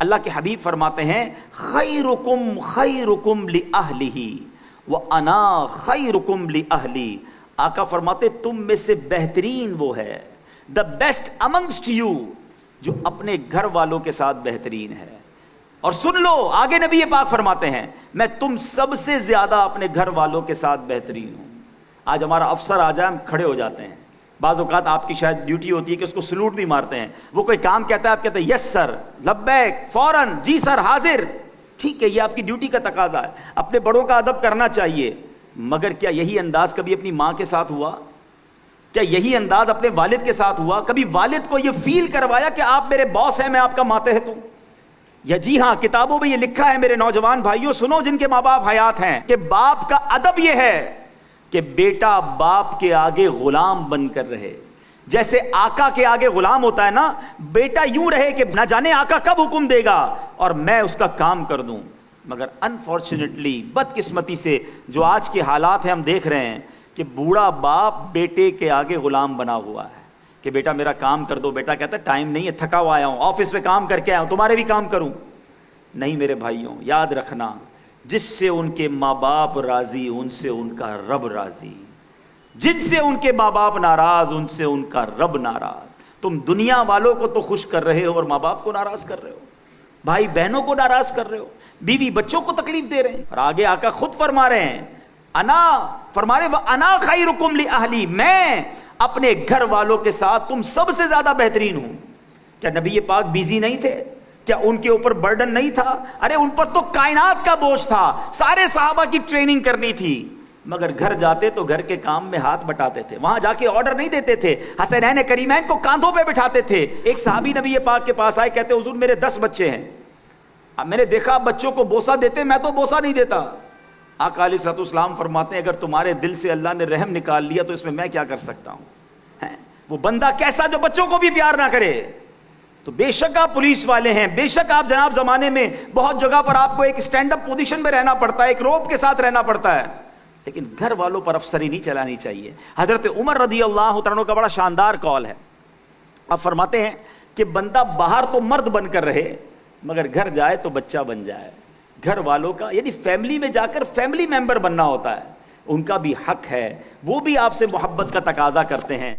اللہ کے حبیب فرماتے ہیں خیرکم خیرکم لأہلہ وانا خیرکم لأہلی. آقا فرماتے تم میں سے بہترین وہ ہے, دا بیسٹ امنگسٹ یو, جو اپنے گھر والوں کے ساتھ بہترین ہے. اور سن لو آگے نبی پاک فرماتے ہیں میں تم سب سے زیادہ اپنے گھر والوں کے ساتھ بہترین ہوں. آج ہمارا افسر آ جائے ہم کھڑے ہو جاتے ہیں. بعض اوقات آپ کی شاید ڈیوٹی ہوتی ہے کہ اس کو سلوٹ بھی مارتے ہیں. وہ کوئی کام کہتا ہے آپ کہتے ہیں یس سر, لبیک, فوراً, جی سر, حاضر. ٹھیک ہے, یہ آپ کی ڈیوٹی کا تقاضا ہے, اپنے بڑوں کا ادب کرنا چاہیے. مگر کیا یہی انداز کبھی اپنی ماں کے ساتھ ہوا؟ کیا یہی انداز اپنے والد کے ساتھ ہوا؟ کبھی والد کو یہ فیل کروایا کہ آپ میرے باس ہیں, میں آپ کا ماتحت ہوں؟ یا جی ہاں, کتابوں میں یہ لکھا ہے میرے نوجوان بھائیوں سنو جن کے ماں باپ حیات ہیں, کہ باپ کا ادب یہ ہے کہ بیٹا باپ کے آگے غلام بن کر رہے. جیسے آقا کے آگے غلام ہوتا ہے نا, بیٹا یوں رہے کہ نہ جانے آقا کب حکم دے گا اور میں اس کا کام کر دوں. مگر انفارچونیٹلی, بدقسمتی سے, جو آج کے حالات ہیں ہم دیکھ رہے ہیں کہ بوڑھا باپ بیٹے کے آگے غلام بنا ہوا ہے کہ بیٹا میرا کام کر دو. بیٹا کہتا ہے ٹائم نہیں ہے, تھکا ہوا آیا ہوں, آفس میں کام کر کے آیا ہوں, تمہارے بھی کام کروں. نہیں میرے بھائیوں, یاد رکھنا, جس سے ان کے ماں باپ راضی ان سے ان کا رب راضی, جن سے ان کے ماں باپ ناراض ان سے ان کا رب ناراض. تم دنیا والوں کو تو خوش کر رہے ہو اور ماں باپ کو ناراض کر رہے ہو, بھائی بہنوں کو ناراض کر رہے ہو, بیوی بچوں کو تکلیف دے رہے ہیں. اور آگے آقا خود فرما رہے ہیں فرما رہے انا خیرکم لأہلی, میں اپنے گھر والوں کے ساتھ تم سب سے زیادہ بہترین ہوں. کیا نبی پاک بیزی نہیں تھے؟ کیا ان کے اوپر برڈن نہیں تھا؟ ارے ان پر تو کائنات کا بوجھ تھا, سارے صحابہ کی ٹریننگ کرنی تھی. مگر گھر جاتے تو گھر کے کام میں ہاتھ بٹاتے تھے, وہاں جا کے آرڈر نہیں دیتے تھے, حسنین کریمین کو کاندھوں پہ بٹھاتے تھے. ایک صحابی نبی پاک کے پاس آئے, کہتے حضور میرے 10 بچے ہیں, اب میں نے دیکھا بچوں کو بوسہ دیتے, میں تو بوسہ نہیں دیتا. آقا علیہ الصلوۃ والسلام فرماتے ہیں اگر تمہارے دل سے اللہ نے رحم نکال لیا تو اس میں کیا کر سکتا ہوں؟ وہ بندہ کیسا جو بچوں کو بھی پیار نہ کرے. تو بے شک آپ پولیس والے ہیں, بے شک آپ جناب زمانے میں بہت جگہ پر آپ کو ایک اسٹینڈ اپ پوزیشن میں رہنا پڑتا ہے, ایک روب کے ساتھ رہنا پڑتا ہے, لیکن گھر والوں پر افسری نہیں چلانی چاہیے. حضرت عمر رضی اللہ عنہ کا بڑا شاندار قول ہے. آپ فرماتے ہیں کہ بندہ باہر تو مرد بن کر رہے مگر گھر جائے تو بچہ بن جائے. گھر والوں کا یعنی فیملی میں جا کر فیملی ممبر بننا ہوتا ہے, ان کا بھی حق ہے, وہ بھی آپ سے محبت کا تقاضا کرتے ہیں.